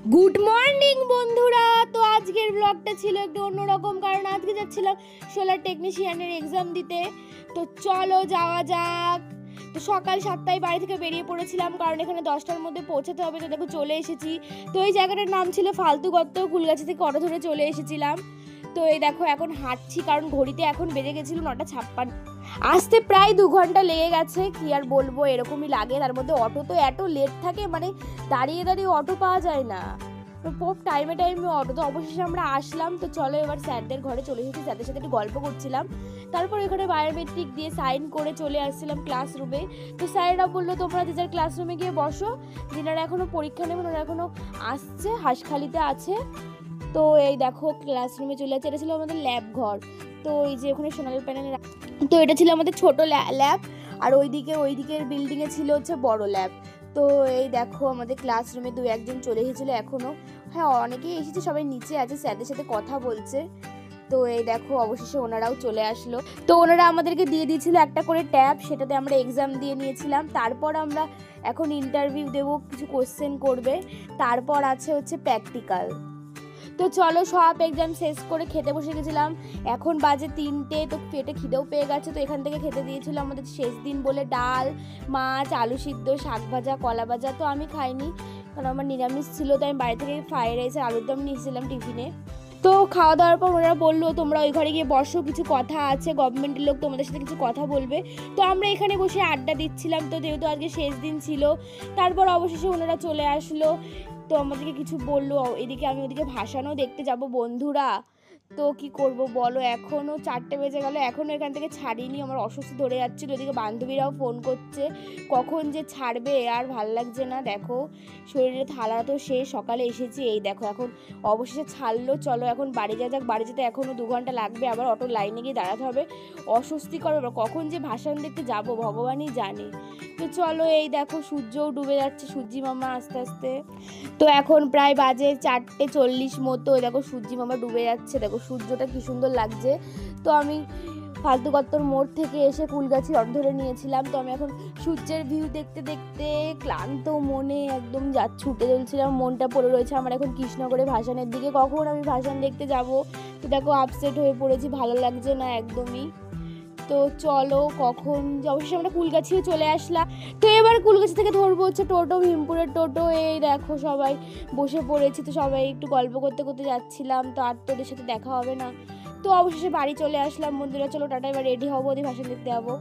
Good morning বন্ধুরা। তো আজকের ব্লগটা ছিল একটু অন্যরকম, কারণ আজকে যাচ্ছিলাম সোলার টেকনিশিয়ানের এক্সাম দিতে। তো চলো যাওয়া যাক। তো সকাল 7টায় বাড়ি থেকে বেরিয়ে পড়েছিলাম, কারণ এখানে 10টার মধ্যে পৌঁছাতে হবে। তো দেখো চলে এসেছি। তো এই জায়গাটার নাম ছিল ফালতু গর্ত। কুলগাছি থেকে অটো ধরে চলে এসেছিলাম। তো এই দেখো এখন হাঁটছি, কারণ ঘড়িতে এখন বেজে গেছিল 9:56। আসতে প্রায় 2 ঘন্টা লেগে গেছে। কি আর বলবো, এরকমই লাগে। তার মধ্যে অটো তো এত লেট থাকে, মানে দাঁড়িয়ে দাঁড়িয়ে অটো পাওয়া যায় না। তো টাইমে অটো। তো অবশেষে আমরা আসলাম। তো চলো এবার স্যারদের ঘরে চলে এসেছি, স্যারদের সাথে একটু গল্প করছিলাম। তারপর এখানে বায়োমেট্রিক দিয়ে সাইন করে চলে আসছিলাম ক্লাসরুমে। তো স্যারেরা বললো তোমরা যে যার ক্লাসরুমে গিয়ে বসো, যিনারা এখনো পরীক্ষা নেবেন ওরা এখনো আসছে, হাঁসখালিতে আছে। তো এই দেখো ক্লাসরুমে চলে যাচ্ছে। এটা ছিল আমাদের ল্যাব ঘর। তো এই যে ওখানে সোনালি প্যানেল, তো এটা ছিল আমাদের ছোট ল্যাব। আর ওইদিকের বিল্ডিংয়ে ছিল হচ্ছে বড় ল্যাব। তো এই দেখো আমাদের ক্লাসরুমে 2-1 জন চলে এসেছিলো এখনো। হ্যাঁ, অনেকেই এসেছে, সবাই নিচে আছে, স্যারদের সাথে কথা বলছে। তো এই দেখো অবশেষে ওনারাও চলে আসলো। তো ওনারা আমাদেরকে দিয়ে দিয়েছিল একটা করে ট্যাব, সেটাতে আমরা এক্সাম দিয়ে নিয়েছিলাম। তারপর আমরা এখন ইন্টারভিউ দেবো, কিছু কোশ্চেন করবে। তারপর আছে হচ্ছে প্র্যাকটিক্যাল। তো চলো সব এক্সাম শেষ করে খেতে বসে গেছিলাম। এখন বাজে 3টে। তো পেটে খিদেও পেয়ে গেছে। তো এখান থেকে খেতে দিয়েছিল আমাদের শেষ দিন বলে ডাল, মাছ, আলু সিদ্ধ, শাক ভাজা, কলা ভাজা। তো আমি খাইনি, কারণ আমার নিরামিষ ছিল। তো আমি বাড়ি থেকে ফ্রাইড রাইস আর আলুর দম নিয়েছিলাম টিফিনে। তো খাওয়া দাওয়ার পর ওরা বললো তোমরা ওই ঘরে গিয়ে বসো, কিছু কথা আছে, গভর্নমেন্টের লোক তোমাদের সাথে কিছু কথা বলবে। তো আমরা এখানে বসে আড্ডা দিচ্ছিলাম। তো যেহেতু আজকে শেষ দিন ছিল, তারপর অবশেষে ওনারা চলে আসলো। তো আমাদেরকে কিছু বললো। এদিকে আমি ওদিকে ভাসানও দেখতে যাব বন্ধুরা। তো কি করব বলো, এখনও 4টে বেজে গেল, এখনও এখান থেকে ছাড়িনি। আমার অস্বস্তি ধরে যাচ্ছিলো। ওদিকে বান্ধবীরাও ফোন করছে, কখন যে ছাড়বে। আর ভাল লাগছে না। দেখো শরীরে থালা তো শেষ, সকালে এসেছি। এই দেখো এখন অবশেষে ছাড়লো। চলো এখন বাড়ি যাক। বাড়ি যেতে এখনও 2 ঘন্টা লাগবে, আবার অটো লাইনে গিয়ে দাঁড়াতে হবে। অস্বস্তিকর ব্যাপার। কখন যে ভাসান দেখতে যাব ভগবানই জানে। তো চলো এই দেখো সূর্যও ডুবে যাচ্ছে, সূর্যি মামা আস্তে আস্তে। তো এখন প্রায় বাজে 4:40 মতো। দেখো সূর্যি মামা ডুবে যাচ্ছে, দেখো সূর্যটা কি সুন্দর লাগছে। তো আমি ফালতু গত্তর মোড় থেকে এসে কুলগাছি অটো ধরে নিয়েছিলাম। তো আমি এখন সূর্যের ভিউ দেখতে দেখতে ক্লান্ত মনে একদম ছুটে চলছিলাম। মনটা পড়ে রয়েছে আমার এখন কৃষ্ণগড়ে ভাসানের দিকে, কখন আমি ভাসান দেখতে যাব। তো দেখো আপসেট হয়ে পড়েছি, ভালো লাগছে না একদমই। তো চলো কখন অবশ্যই আমরা কুলগাছিও চলে আসলাম। তো এবার কুলগাছি থেকে ধরবো হচ্ছে টোটো, ভীমপুরের টোটো। এই দেখো সবাই বসে পড়েছি। তো সবাই একটু গল্প করতে করতে যাচ্ছিলাম। তো আর তোদের সাথে দেখা হবে না। তো অবশেষে বাড়ি চলে আসলাম বন্ধুরা। চলো টাটা, এবার রেডি হবো, ওদের ভাষণ দেখতে যাবো।